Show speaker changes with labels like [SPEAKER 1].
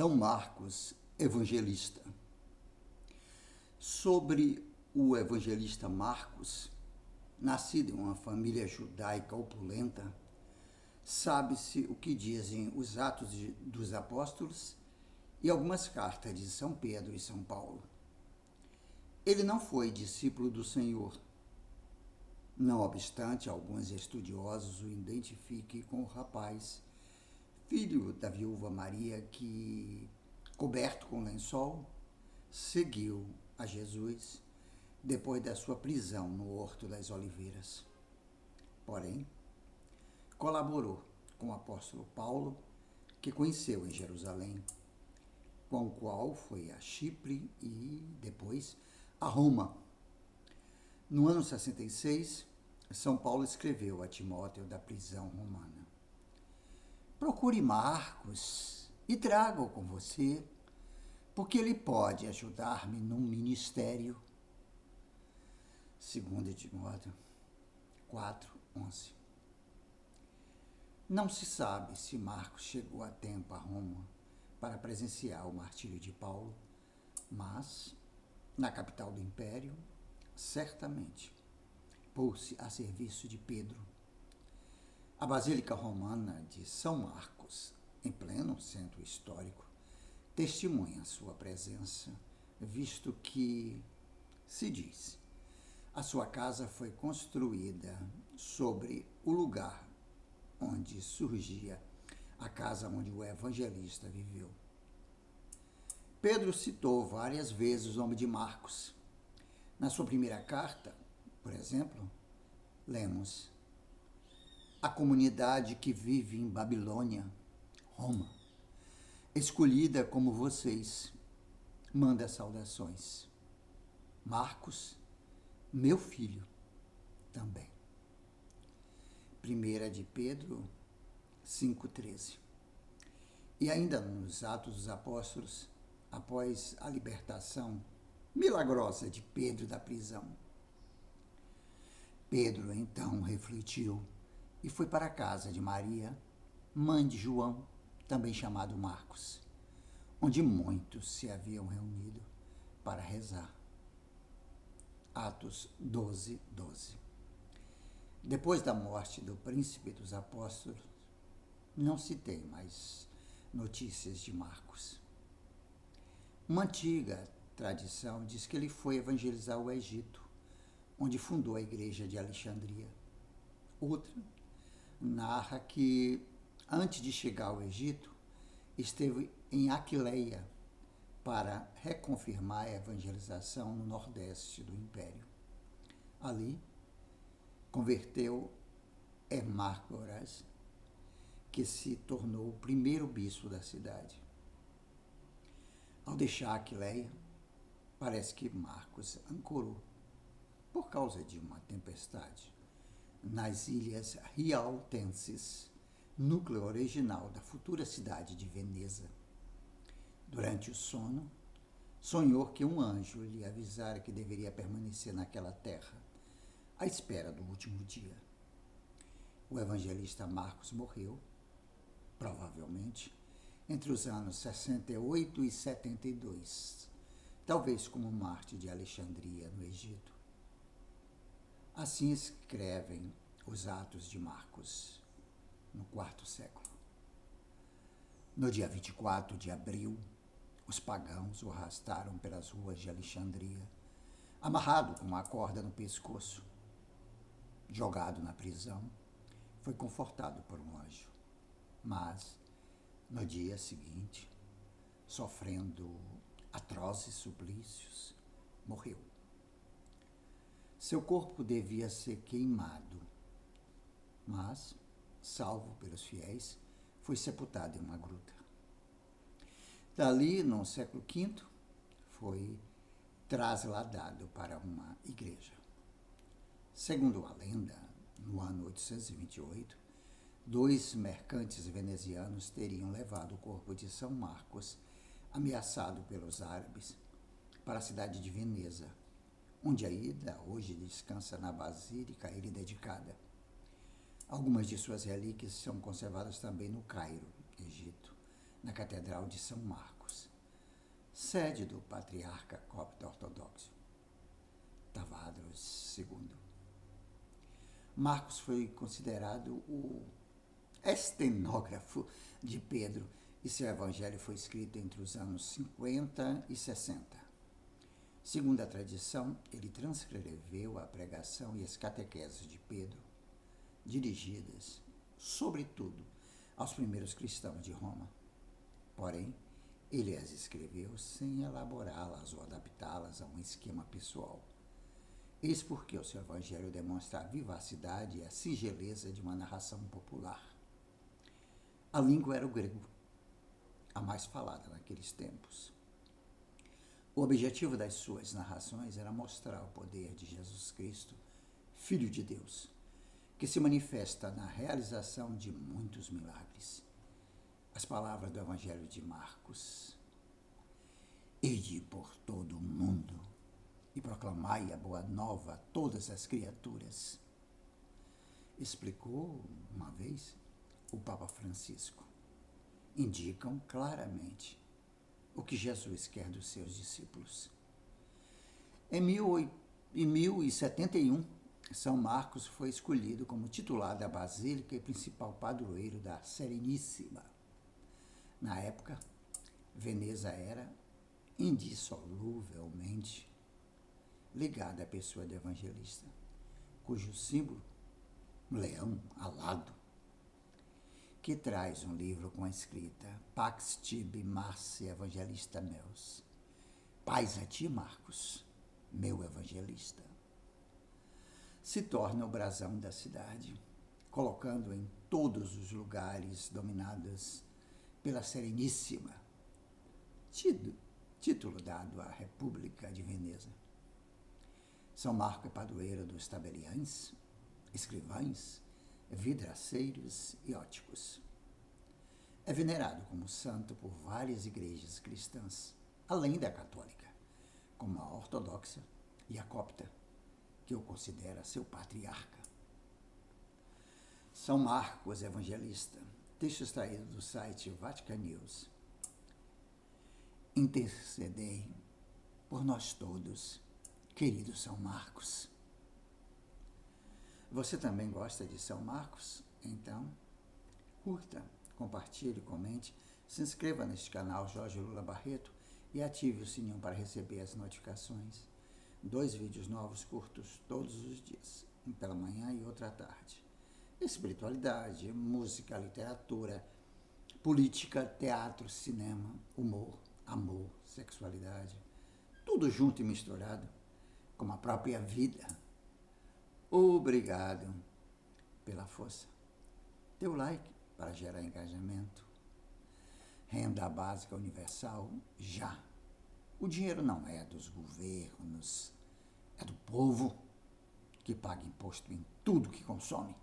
[SPEAKER 1] São Marcos, evangelista. Sobre o evangelista Marcos, nascido em uma família judaica opulenta, sabe-se o que dizem os Atos dos Apóstolos e algumas cartas de São Pedro e São Paulo. Ele não foi discípulo do Senhor. Não obstante, alguns estudiosos o identifiquem com o rapaz, filho da viúva Maria, que, coberto com lençol, seguiu a Jesus depois da sua prisão no Horto das Oliveiras. Porém, colaborou com o apóstolo Paulo, que conheceu em Jerusalém, com o qual foi a Chipre e, depois, a Roma. No ano 66, São Paulo escreveu a Timóteo da prisão romana: procure Marcos e traga-o com você, porque ele pode ajudar-me num ministério. 2 Timóteo 4:11. Não se sabe se Marcos chegou a tempo a Roma para presenciar o martírio de Paulo, mas, na capital do Império, certamente pôs-se a serviço de Pedro. A Basílica Romana de São Marcos, em pleno centro histórico, testemunha sua presença, visto que, se diz, a sua casa foi construída sobre o lugar onde surgia a casa onde o evangelista viveu. Pedro citou várias vezes o nome de Marcos. Na sua primeira carta, por exemplo, lemos: a comunidade que vive em Babilônia, Roma, escolhida como vocês, manda saudações. Marcos, meu filho, também. 1 de Pedro 5,13. E ainda nos Atos dos Apóstolos, após a libertação milagrosa de Pedro da prisão, Pedro então refletiu e foi para a casa de Maria, mãe de João, também chamado Marcos, onde muitos se haviam reunido para rezar. Atos 12:12. Depois da morte do príncipe dos apóstolos, não se tem mais notícias de Marcos. Uma antiga tradição diz que ele foi evangelizar o Egito, onde fundou a igreja de Alexandria. Outra narra que, antes de chegar ao Egito, esteve em Aquileia para reconfirmar a evangelização no nordeste do Império. Ali, converteu Hermágoras, que se tornou o primeiro bispo da cidade. Ao deixar Aquileia, parece que Marcos ancorou, por causa de uma tempestade, nas ilhas Rialtenses, núcleo original da futura cidade de Veneza. Durante o sono, sonhou que um anjo lhe avisara que deveria permanecer naquela terra, à espera do último dia. O evangelista Marcos morreu, provavelmente, entre os anos 68 e 72, talvez como mártir de Alexandria, no Egito. Assim escrevem os Atos de Marcos, no IV século. No dia 24 de abril, os pagãos o arrastaram pelas ruas de Alexandria, amarrado com uma corda no pescoço. Jogado na prisão, foi confortado por um anjo. Mas, no dia seguinte, sofrendo atrozes suplícios, morreu. Seu corpo devia ser queimado, mas, salvo pelos fiéis, foi sepultado em uma gruta. Dali, no século V, foi trasladado para uma igreja. Segundo a lenda, no ano 828, 2 mercantes venezianos teriam levado o corpo de São Marcos, ameaçado pelos árabes, para a cidade de Veneza, onde ainda hoje descansa na basílica a ele dedicada. Algumas de suas relíquias são conservadas também no Cairo, Egito, na Catedral de São Marcos, sede do patriarca copta ortodoxo, Tavadros II. Marcos foi considerado o estenógrafo de Pedro e seu evangelho foi escrito entre os anos 50 e 60. Segundo a tradição, ele transcreveu a pregação e as catequeses de Pedro, dirigidas, sobretudo, aos primeiros cristãos de Roma. Porém, ele as escreveu sem elaborá-las ou adaptá-las a um esquema pessoal. Eis porque o seu evangelho demonstra a vivacidade e a singeleza de uma narração popular. A língua era o grego, a mais falada naqueles tempos. O objetivo das suas narrações era mostrar o poder de Jesus Cristo, Filho de Deus, que se manifesta na realização de muitos milagres. As palavras do Evangelho de Marcos: ide por todo o mundo e proclamai a boa nova a todas as criaturas, explicou uma vez o Papa Francisco, indicam claramente o que Jesus quer dos seus discípulos. Em 1071, São Marcos foi escolhido como titular da Basílica e principal padroeiro da Sereníssima. Na época, Veneza era indissoluvelmente ligada à pessoa do evangelista, cujo símbolo, um leão alado, que traz um livro com a escrita Pax tibi Marci Evangelista meus, paz a ti, Marcos, meu evangelista, se torna o brasão da cidade, colocando em todos os lugares dominados pela Sereníssima, título dado à República de Veneza. São Marco é padroeiro dos tabeliães, escrivães, vidraceiros e óticos. É venerado como santo por várias igrejas cristãs, além da católica, como a ortodoxa e a copta, que o considera seu patriarca. São Marcos Evangelista, texto extraído do site Vatican News. Intercedei por nós todos, querido São Marcos. Você também gosta de São Marcos? Então, curta, compartilhe, comente, se inscreva neste canal Jorge Lula Barreto e ative o sininho para receber as notificações. 2 vídeos novos curtos todos os dias, um pela manhã e outro à tarde. Espiritualidade, música, literatura, política, teatro, cinema, humor, amor, sexualidade, tudo junto e misturado, como a própria vida. Obrigado pela força. Dê o like para gerar engajamento. Renda básica universal já. O dinheiro não é dos governos, é do povo que paga imposto em tudo que consome.